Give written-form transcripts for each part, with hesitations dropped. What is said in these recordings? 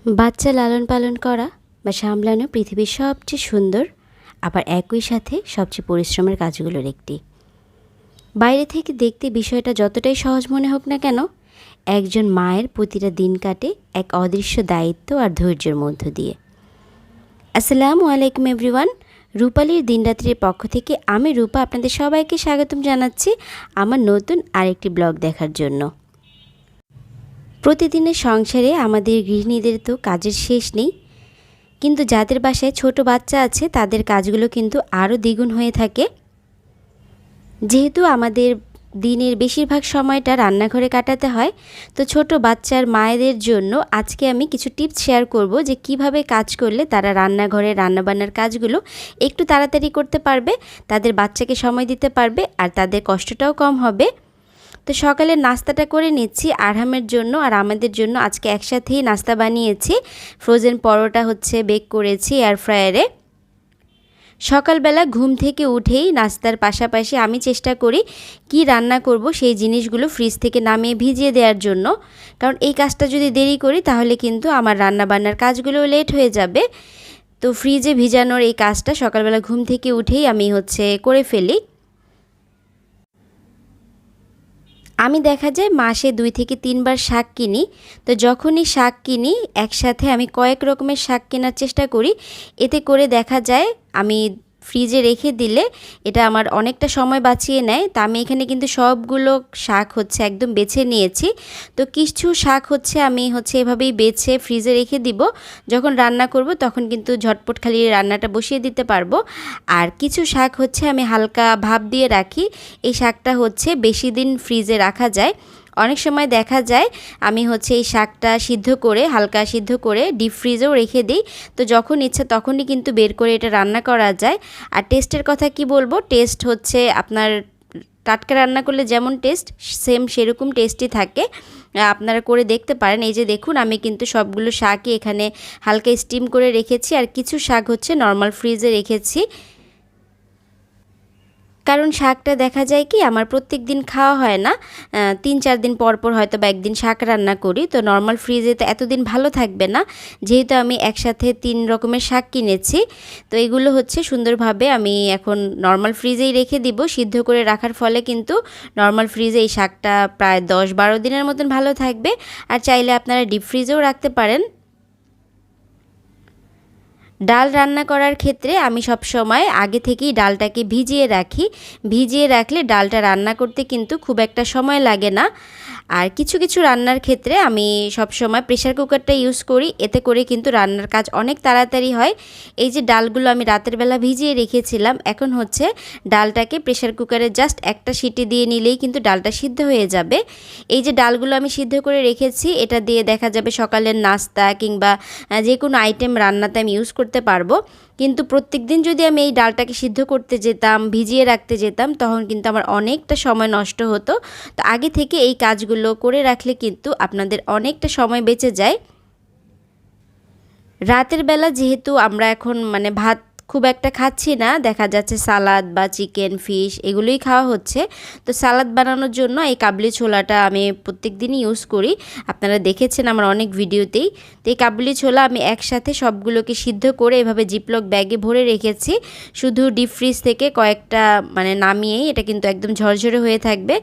বাচ্চা লালন পালন করা বা সামলানো পৃথিবীর সবচেয়ে সুন্দর আবার একই সাথে সবচেয়ে পরিশ্রমের কাজগুলোর একটি। বাইরে থেকে দেখতে বিষয়টা যতটাই সহজ মনে হোক না কেন, একজন মায়ের প্রতিটা দিন কাটে এক অদৃশ্য দায়িত্ব আর ধৈর্যের মধ্য দিয়ে। আসসালামু আলাইকুম এভরিওয়ান, রূপালীর দিনরাত্রির পক্ষ থেকে আমি রূপা আপনাদের সবাইকে স্বাগতম জানাচ্ছি আমার নতুন আরেকটি ব্লগ দেখার জন্য। প্রতিদিনের সংসারে আমাদের গৃহিণীদের তো কাজের শেষ নেই, কিন্তু যাদের বাসায় ছোট বাচ্চা আছে তাদের কাজগুলো কিন্তু আরও দ্বিগুণ হয়ে থাকে। যেহেতু আমাদের দিনের বেশিরভাগ সময়টা রান্নাঘরে কাটাতে হয়, তো ছোট বাচ্চার মায়েদের জন্য আজকে আমি কিছু টিপস শেয়ার করব যে কিভাবে কাজ করলে তারা রান্নাঘরে রান্নাবান্নার কাজগুলো একটু তাড়াতাড়ি করতে পারবে, তাদের বাচ্চাকে সময় দিতে পারবে আর তাদের কষ্টটাও কম হবে। তো সকালে নাস্তাটা করে নিচ্ছি আরহামের জন্য আর আমাদের জন্য। আজকে একসাথেই নাস্তা বানিয়েছি, ফ্রোজেন পরোটা বেক করেছি এয়ার ফ্রায়ারে। সকালবেলা ঘুম থেকে উঠেই নাস্তার পাশাপাশি আমি চেষ্টা করি কি রান্না করব সেই জিনিসগুলো ফ্রিজ থেকে নামিয়ে ভিজিয়ে দেওয়ার জন্য, কারণ এই কাজটা যদি দেরি করি তাহলে কিন্তু আমার রান্নাবান্নার কাজগুলো লেট হয়ে যাবে। তো ফ্রিজে ভিজানোর এই কাজটা সকালবেলা ঘুম থেকে উঠেই আমি করে ফেলি। আমি দেখা যায় মাসে 2 থেকে 3 বার শাক কিনি। তো যখনই শাক কিনি একসাথে আমি কয়েক রকমের শাক কেনার চেষ্টা করি। এতে করে দেখা যায় আমি ফ্রিজে রেখে দিলে এটা আমার অনেকটা সময় বাঁচিয়ে নেয়। তো আমি এখানে কিন্তু সবগুলো শাক একদম বেছে নিয়েছি। তো কিছু শাক আমি এভাবেই বেছে ফ্রিজে রেখে দিব, যখন রান্না করব তখন কিন্তু ঝটপট খালি রান্নাটা বসিয়ে দিতে পারবো। আর কিছু শাক আমি হালকা ভাপ দিয়ে রাখি। এই শাকটা বেশি দিন ফ্রিজে রাখা যায়। অনেক সময় দেখা যায় আমি এই শাকটা হালকা সিদ্ধ করে ডিপ ফ্রিজেও রেখে দিই। তো যখন ইচ্ছা তখনই কিন্তু বের করে এটা রান্না করা যায়। আর টেস্টের কথা কি বলবো, টেস্ট আপনার টাটকা রান্না করলে যেমন টেস্ট সেম সেরকম টেস্টই থাকে। আপনারা করে দেখতে পারেন। এই যে দেখুন, আমি কিন্তু সবগুলো শাকই এখানে হালকা স্টিম করে রেখেছি আর কিছু শাক নর্মাল ফ্রিজে রেখেছি। কারণ শাকটা দেখা যায় কি আমার প্রত্যেক দিন খাওয়া হয় না, 3-4 দিন পর পর হয়তো বা একদিন শাক রান্না করি। তো নর্মাল ফ্রিজে তো এতদিন ভালো থাকবে না, যেহেতু আমি একসাথে 3 রকমের শাক কিনেছি। তো এগুলো সুন্দরভাবে আমি এখন নর্মাল ফ্রিজেই রেখে দিব। সিদ্ধ করে রাখার ফলে কিন্তু নর্মাল ফ্রিজে এই শাকটা প্রায় 10-12 দিনের মতন ভালো থাকবে। আর চাইলে আপনারা ডিপ ফ্রিজেও রাখতে পারেন। ডাল রান্না করার ক্ষেত্রে আমি সব সময় আগে থেকেই ডালটাকে ভিজিয়ে রাখি। ভিজিয়ে রাখলে ডালটা রান্না করতে কিন্তু খুব একটা সময় লাগে না। আর কিছু কিছু রান্নার ক্ষেত্রে আমি সব সময় প্রেসার কুকারটা ইউজ করি, এতে করে কিন্তু রান্নার কাজ অনেক তাড়াতাড়ি হয়। এই যে ডালগুলো আমি রাতের বেলা ভিজিয়ে রেখেছিলাম, এখন ডালটাকে প্রেসার কুকারে জাস্ট একটা সিটি দিয়ে নিলেই কিন্তু ডালটা সিদ্ধ হয়ে যাবে। এই যে ডালগুলো আমি সিদ্ধ করে রেখেছি, এটা দিয়ে দেখা যাবে সকালের নাস্তা কিংবা যে কোনো আইটেম রান্নাতে আমি ইউজ করতে পারবো। কিন্তু প্রত্যেকদিন যদি আমি এই ডালটাকে সিদ্ধ করতে যেতাম, ভিজিয়ে রাখতে যেতাম, তখন কিন্তু আমার অনেকটা সময় নষ্ট হতো। তো আগে থেকে এই কাজগুলো করে রাখলে কিন্তু আপনাদের অনেকটা সময় বেঁচে যায়। রাতের বেলা যেহেতু আমরা এখন ভাত খুব একটা খাচ্ছি না, দেখা যাচ্ছে সালাদ বা চিকেন ফিশ এগুলোই খাওয়া হচ্ছে। তো সালাদ বানানোর জন্য এই কাবলি ছোলাটা আমি প্রত্যেক দিনই ইউজ করি, আপনারা দেখেছেন আমার অনেক ভিডিওতেই। তো এই কাবলি ছোলা আমি একসাথে সবগুলোকে সিদ্ধ করে এভাবে জিপলক ব্যাগে ভরে রেখেছি। শুধু ডিপ ফ্রিজ থেকে কয়েকটা নামিয়েই, এটা কিন্তু একদম ঝরঝরে হয়ে থাকবে,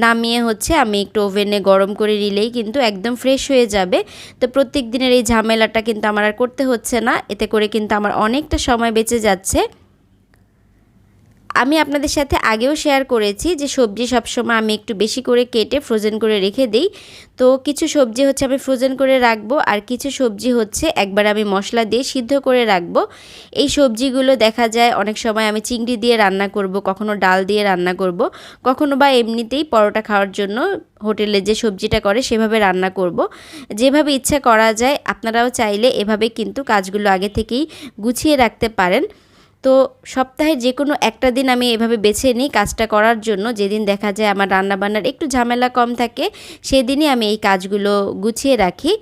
নামিয়ে আমি একটু ওভেনে গরম করে নিলেই কিন্তু একদম ফ্রেশ হয়ে যাবে। তো প্রত্যেক দিনের এই ঝামেলাটা কিন্তু আমার আর করতে হচ্ছে না, এতে করে কিন্তু আমার অনেকটা সময় বেঁচে যাচ্ছে। আমি আপনাদের সাথে আগেও শেয়ার করেছি যে সবজি সবসময় আমি একটু বেশি করে কেটে ফ্রোজেন করে রেখে দিই। তো কিছু সবজি আমি ফ্রোজেন করে রাখবো আর কিছু সবজি একবার আমি মশলা দিয়ে সিদ্ধ করে রাখবো। এই সবজিগুলো দেখা যায় অনেক সময় আমি চিংড়ি দিয়ে রান্না করব, কখনো ডাল দিয়ে রান্না করব, কখনো বা এমনিতেই পরোটা খাওয়ার জন্য হোটেলে যে সবজিটা করে সেভাবে রান্না করব। যেভাবে ইচ্ছা করা যায়, আপনারাও চাইলে এভাবে কিন্তু কাজগুলো আগে থেকেই গুছিয়ে রাখতে পারেন। তো সপ্তাহে যে কোনো একটা দিন আমি এভাবে বেছে নিই কাজটা করার জন্য, যেদিন দেখা যায় আমার রান্নাবান্নার একটু ঝামেলা কম থাকে, সেদিনই আমি এই কাজগুলো গুছিয়ে রাখি।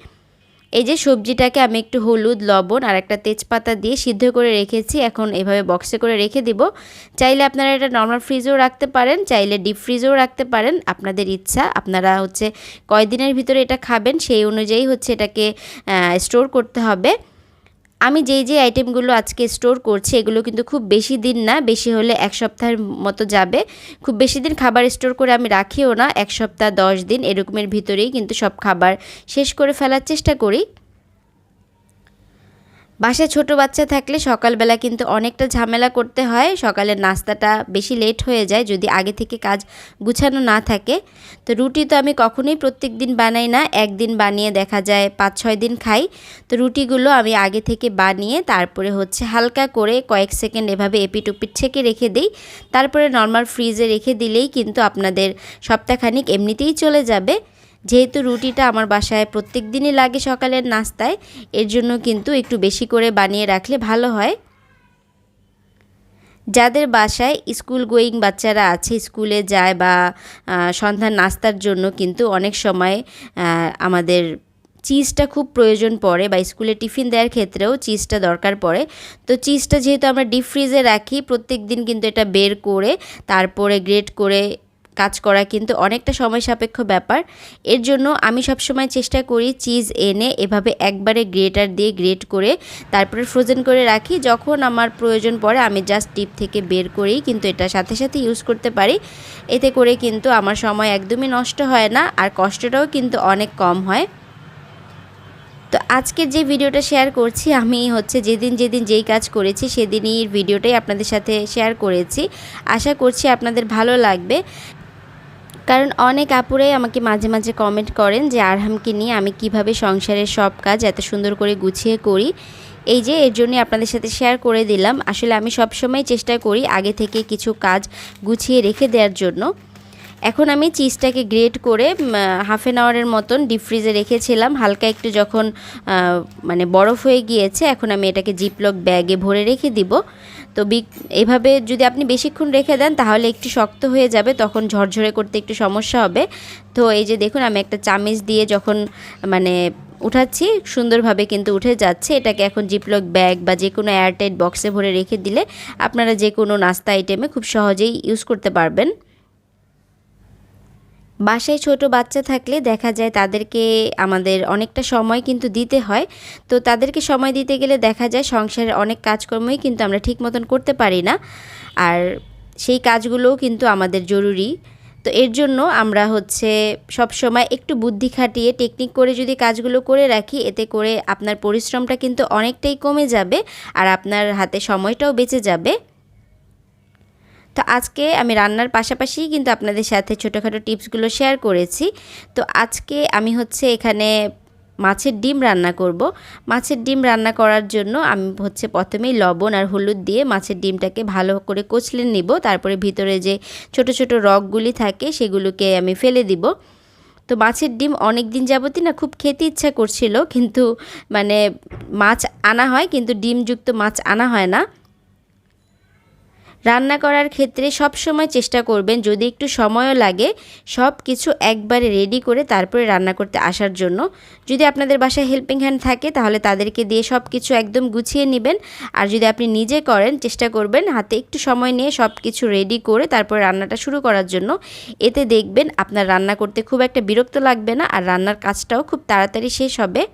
এই যে সবজিটাকে আমি একটু হলুদ, লবণ আর একটা তেজপাতা দিয়ে সিদ্ধ করে রেখেছি। এখন এভাবে বক্সে করে রেখে দিব। চাইলে আপনারা এটা নর্মাল ফ্রিজেও রাখতে পারেন, চাইলে ডিপ ফ্রিজেও রাখতে পারেন, আপনাদের ইচ্ছা। আপনারা হচ্ছে কয়দিনের ভিতরে এটা খাবেন সেই অনুযায়ী হচ্ছে এটাকে স্টোর করতে হবে। আমি যেই আইটেমগুলো আজকে স্টোর করছি এগুলো কিন্তু খুব বেশি দিন না, বেশি হলে 1 সপ্তাহের মতো যাবে। খুব বেশি দিন খাবার স্টোর করে আমি রাখিও না, 1 সপ্তাহ 10 দিন এরকমের ভিতরেই কিন্তু সব খাবার শেষ করে ফেলার চেষ্টা করি। বাসায় ছোট বাচ্চা থাকলে সকালবেলা কিন্তু অনেকটা ঝামেলা করতে হয়, সকালের নাস্তাটা বেশি লেট হয়ে যায় যদি আগে থেকে কাজ গুছানো না থাকে। তো রুটি তো আমি কখনোই প্রত্যেক দিন বানাই না, একদিন বানিয়ে দেখা যায় 5-6 দিন খাই। তো রুটিগুলো আমি আগে থেকে বানিয়ে তারপরে হচ্ছে হালকা করে কয়েক সেকেন্ড এভাবে এপিট ওপিট ছেঁকে রেখে দিই। তারপরে নর্মাল ফ্রিজে রেখে দিলেই কিন্তু আপনাদের সপ্তাহখানিক এমনিতেই চলে যাবে। যেহেতু রুটিটা আমার বাসায় প্রত্যেক দিনই লাগে সকালের নাস্তায়, এর জন্য কিন্তু একটু বেশি করে বানিয়ে রাখলে ভালো হয়। যাদের বাসায় স্কুল গোয়িং বাচ্চারা আছে, স্কুলে যায় বা সন্ধ্যার নাস্তার জন্য কিন্তু অনেক সময় আমাদের চিজটা খুব প্রয়োজন পড়ে, বা স্কুলে টিফিন দেওয়ার ক্ষেত্রেও চিজটা দরকার পড়ে। তো চিজটা যেহেতু আমরা ডিপ ফ্রিজে রাখি, প্রত্যেক দিন কিন্তু এটা বের করে তারপরে গ্রেট করে কাজ করা কিন্তু অনেকটা সময় সাপেক্ষ ব্যাপার। এর জন্য আমি সবসময় চেষ্টা করি চিজ এনে এভাবে একবারে গ্রেটার দিয়ে গ্রেট করে তারপরে ফ্রোজেন করে রাখি। যখন আমার প্রয়োজন পড়ে আমি জাস্ট ডিপ থেকে বের করেই কিন্তু এটা সাথে সাথে ইউজ করতে পারি। এতে করে কিন্তু আমার সময় একদমই নষ্ট হয় না, আর কষ্টটাও কিন্তু অনেক কম হয়। তো আজকের যে ভিডিওটা শেয়ার করছি আমি হচ্ছে যেদিন যেই কাজ করেছি সেদিনই ভিডিওটাই আপনাদের সাথে শেয়ার করেছি। আশা করছি আপনাদের ভালো লাগবে, কারণ অনেক আপুরাই আমাকে মাঝে মাঝে কমেন্ট করেন যে আরহামকে নিয়ে আমি কিভাবে সংসারের সব কাজ এত সুন্দর করে গুছিয়ে করি। এই যে এর জন্যই আপনাদের সাথে শেয়ার করে দিলাম। আসলে আমি সবসময় চেষ্টা করি আগে থেকে কিছু কাজ গুছিয়ে রেখে দেওয়ার জন্য। এখন আমি চিজটাকে গ্রেট করে হাফ অ্যান আওয়ারের মতন ডিপ ফ্রিজে রেখেছিলাম। হালকা একটু যখন মানে বরফ হয়ে গিয়েছে, এখন আমি এটাকে জিপলক ব্যাগে ভরে রেখে দিব। তো এভাবে যদি আপনি বেশিক্ষণ রেখে দেন তাহলে একটু শক্ত হয়ে যাবে, তখন ঝরঝরে করতে একটু সমস্যা হবে। তো এই যে দেখুন আমি একটা চামচ দিয়ে যখন মানে উঠাচ্ছি সুন্দরভাবে কিন্তু উঠে যাচ্ছে। এটাকে এখন জিপলক ব্যাগ বা যে কোনো এয়ারটাইট বক্সে ভরে রেখে দিলে আপনারা যে কোনো নাস্তা আইটেমে খুব সহজেই ইউজ করতে পারবেন। বাসায় ছোট বাচ্চা থাকলে দেখা যায় তাদেরকে আমাদের অনেকটা সময় কিন্তু দিতে হয়। তো তাদেরকে সময় দিতে গেলে দেখা যায় সংসারের অনেক কাজকর্মই কিন্তু আমরা ঠিক মতন করতে পারি না, আর সেই কাজগুলোও কিন্তু আমাদের জরুরি। তো এর জন্য আমরা হচ্ছে সব সময় একটু বুদ্ধি খাটিয়ে টেকনিক করে যদি কাজগুলো করে রাখি, এতে করে আপনার পরিশ্রমটা কিন্তু অনেকটাই কমে যাবে আর আপনার হাতে সময়টাও বেঁচে যাবে। তো আজকে আমি রান্নার পাশাপাশি কিন্তু আপনাদের সাথে ছোটোখাটো টিপসগুলো শেয়ার করেছি। তো আজকে আমি হচ্ছে এখানে মাছের ডিম রান্না করব। মাছের ডিম রান্না করার জন্য আমি হচ্ছে প্রথমেই লবণ আর হলুদ দিয়ে মাছের ডিমটাকে ভালো করে কচলে নিব। তারপরে ভিতরে যে ছোট ছোট রগগুলি থাকে সেগুলোকে আমি ফেলে দিব। তো মাছের ডিম অনেক দিন যাবতই না খুব খেতে ইচ্ছা করছিল, কিন্তু মানে মাছ আনা হয় কিন্তু ডিমযুক্ত মাছ আনা হয় না। রান্না করার ক্ষেত্রে সব সময় চেষ্টা করবেন যদি একটু সময়ও লাগে সব কিছু একবারে রেডি করে তারপরে রান্না করতে আসার জন্য। যদি আপনাদের বাসায় হেল্পিং হ্যান্ড থাকে তাহলে তাদেরকে দিয়ে সব কিছু একদম গুছিয়ে নেবেন, আর যদি আপনি নিজে করেন চেষ্টা করবেন হাতে একটু সময় নিয়ে সব কিছু রেডি করে তারপরে রান্নাটা শুরু করার জন্য। এতে দেখবেন আপনার রান্না করতে খুব একটা বিরক্ত লাগবে না, আর রান্নার কাজটাও খুব তাড়াতাড়ি শেষ হবে।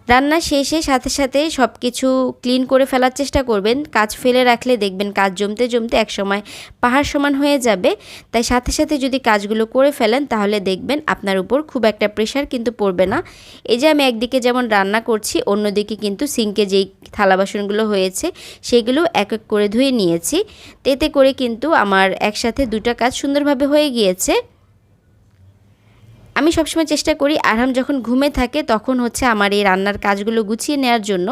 রান্না শেষে সাথে সাথে সব কিছু ক্লিন করে ফেলার চেষ্টা করবেন। কাজ ফেলে রাখলে দেখবেন কাজ জমতে জমতে একসময় পাহাড় সমান হয়ে যাবে। তাই সাথে সাথে যদি কাজগুলো করে ফেলেন তাহলে দেখবেন আপনার উপর খুব একটা প্রেশার কিন্তু পড়বে না। এই যে আমি একদিকে যেমন রান্না করছি, অন্যদিকে কিন্তু সিঙ্কে যেই থালা বাসনগুলো হয়েছে সেগুলো এক এক করে ধুয়ে নিয়েছি। এতে করে কিন্তু আমার একসাথে দুটো কাজ সুন্দরভাবে হয়ে গিয়েছে। আমি সবসময় চেষ্টা করি আরহাম যখন ঘুমে থাকে তখন হচ্ছে আমার এই রান্নার কাজগুলো গুছিয়ে নেওয়ার জন্য।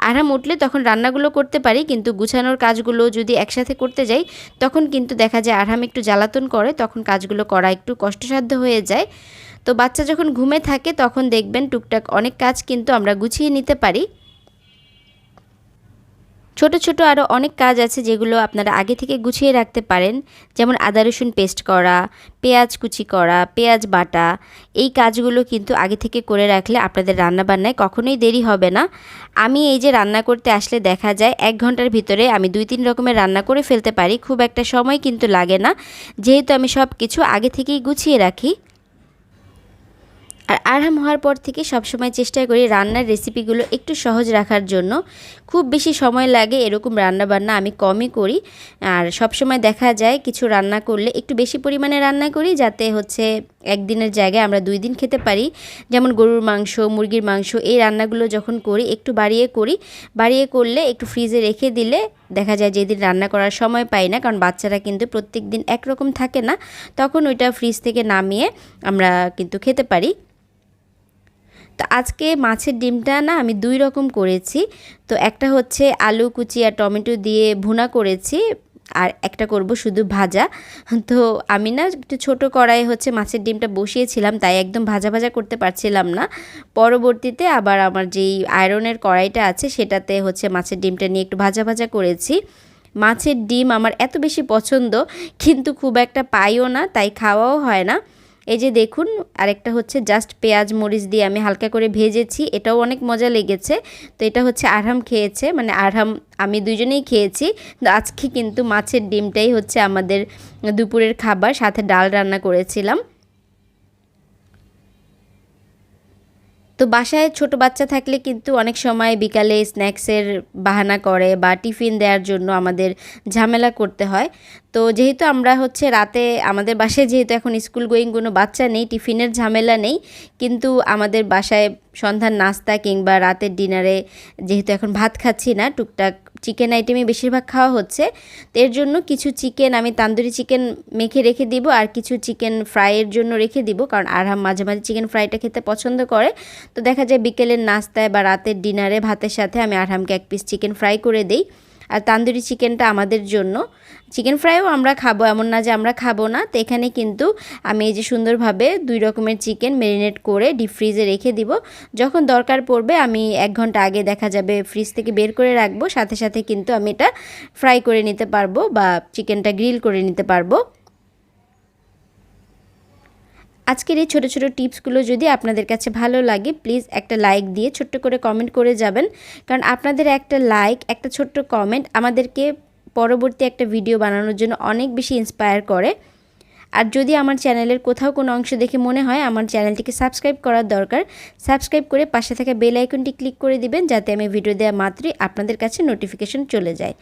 আরহাম উঠলে তখন রান্নাগুলো করতে পারি, কিন্তু গুছানোর কাজগুলো যদি একসাথে করতে যাই তখন কিন্তু দেখা যায় আরহাম একটু জ্বালাতন করে, তখন কাজগুলো করা একটু কষ্টসাধ্য হয়ে যায়। তো বাচ্চা যখন ঘুমে থাকে তখন দেখবেন টুকটাক অনেক কাজ কিন্তু আমরা গুছিয়ে নিতে পারি। ছোট ছোট আরও অনেক কাজ আছে যেগুলো আপনারা আগে থেকে গুছিয়ে রাখতে পারেন, যেমন আদা রসুন পেস্ট করা, পেঁয়াজ কুচি করা, পেঁয়াজ বাটা। এই কাজগুলো কিন্তু আগে থেকে করে রাখলে আপনাদের রান্নাবান্নায় কখনোই দেরি হবে না। আমি এই যে রান্না করতে আসলে দেখা যায় 1 ঘন্টার ভিতরে আমি 2-3 রকমের রান্না করে ফেলতে পারি, খুব একটা সময় কিন্তু লাগে না, যেহেতু আমি সব কিছু আগে থেকেই গুছিয়ে রাখি। আর আরহাম হওয়ার পর থেকে সবসময় চেষ্টা করি রান্নার রেসিপিগুলো একটু সহজ রাখার জন্য। খুব বেশি সময় লাগে এরকম রান্নাবান্না আমি কমই করি। আর সবসময় দেখা যায় কিছু রান্না করলে একটু বেশি পরিমাণে রান্না করি, যাতে হচ্ছে একদিনের জায়গায় আমরা 2 দিন খেতে পারি। যেমন গরুর মাংস, মুরগির মাংস, এই রান্নাগুলো যখন করি একটু বাড়িয়ে করলে একটু ফ্রিজে রেখে দিলে দেখা যায় যেদিন রান্না করার সময় পাই না, কারণ বাচ্চারা কিন্তু প্রত্যেক দিন একরকম থাকে না, তখন ওইটা ফ্রিজ থেকে নামিয়ে আমরা কিন্তু খেতে পারি। তো আজকে মাছের ডিমটা না আমি 2 রকম করেছি। তো একটা হচ্ছে আলু কুচি আর টমেটো দিয়ে ভুনা করেছি, আর একটা করব শুধু ভাজা। তো আমি না একটু ছোটো কড়াইয়ে হচ্ছে মাছের ডিমটা বসিয়েছিলাম, তাই একদম ভাজা ভাজা করতে পারছিলাম না। পরবর্তীতে আবার আমার যেই আয়রনের কড়াইটা আছে সেটাতে হচ্ছে মাছের ডিমটা নিয়ে একটু ভাজা ভাজা করেছি। মাছের ডিম আমার এত বেশি পছন্দ, কিন্তু খুব একটা পাইও না, তাই খাওয়াও হয় না। এই যে দেখুন, আরেকটা হচ্ছে জাস্ট পেঁয়াজ মরিচ দিয়ে আমি হালকা করে ভেজেছি, এটাও অনেক মজা লেগেছে। তো এটা হচ্ছে আরহাম খেয়েছে, মানে আরহাম আমি দুজনেই খেয়েছি। তো আজকে কিন্তু মাছের ডিমটাই হচ্ছে আমাদের দুপুরের খাবার, সাথে ডাল রান্না করেছিলাম। তো বাসায় ছোট বাচ্চা থাকলে কিন্তু অনেক সময় বিকালে স্ন্যাক্সের বাহানা করে বা টিফিন দেওয়ার জন্য আমাদের ঝামেলা করতে হয়। তো যেহেতু আমরা হচ্ছে রাতে আমাদের বাসায় যেহেতু এখন স্কুল গোয়িং কোনো বাচ্চা নেই, টিফিনের ঝামেলা নেই, কিন্তু আমাদের বাসায় সন্ধ্যার নাস্তা কিংবা রাতের ডিনারে যেহেতু এখন ভাত খাচ্ছি না, টুকটাক চিকেন আইটেমই বেশিরভাগ খাওয়া হচ্ছে। তো এর জন্য কিছু চিকেন আমি তান্দুরি চিকেন মেখে রেখে দিব, আর কিছু চিকেন ফ্রাইয়ের জন্য রেখে দিব, কারণ আরহাম মাঝে মাঝে চিকেন ফ্রাইটা খেতে পছন্দ করে। তো দেখা যায় বিকেলের নাস্তায় বা রাতের ডিনারে ভাতের সাথে আমি আরহামকে 1 পিস চিকেন ফ্রাই করে দেই। আর তান্দুরি চিকেনটা আমাদের জন্য। চিকেন ফ্রাইও আমরা খাবো, এমন না যে আমরা খাবো না। তো এখানে কিন্তু আমি এই যে সুন্দরভাবে 2 রকমের চিকেন ম্যারিনেট করে ডিপ ফ্রিজে রেখে দিব। যখন দরকার পড়বে আমি 1 ঘন্টা আগে দেখা যাবে ফ্রিজ থেকে বের করে রাখবো, সাথে সাথে কিন্তু আমি এটা ফ্রাই করে নিতে পারবো বা চিকেনটা গ্রিল করে নিতে পারবো। আজকের এই ছোটো ছোটো টিপসগুলো যদি আপনাদের কাছে ভালো লাগে, প্লিজ একটা লাইক দিয়ে ছোট্ট করে কমেন্ট করে যাবেন, কারণ আপনাদের একটা লাইক, একটা ছোট্ট কমেন্ট আমাদেরকে পরবর্তী একটা ভিডিও বানানোর জন্য অনেক বেশি ইন্সপায়ার করে। আর যদি আমার চ্যানেলের কোথাও কোনো অংশ দেখে মনে হয় আমার চ্যানেলটিকে সাবস্ক্রাইব করার দরকার, সাবস্ক্রাইব করে পাশে থাকা বেল আইকনটি ক্লিক করে দিবেন, যাতে আমি ভিডিও দেওয়া মাত্রই আপনাদের কাছে নোটিফিকেশন চলে যায়।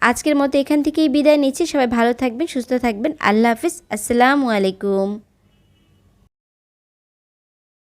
আজকের মতো এখান থেকেই বিদায় নিচ্ছি। সবাই ভালো থাকবেন, সুস্থ থাকবেন। আল্লাহ হাফিজ, আসসালামু আলাইকুম।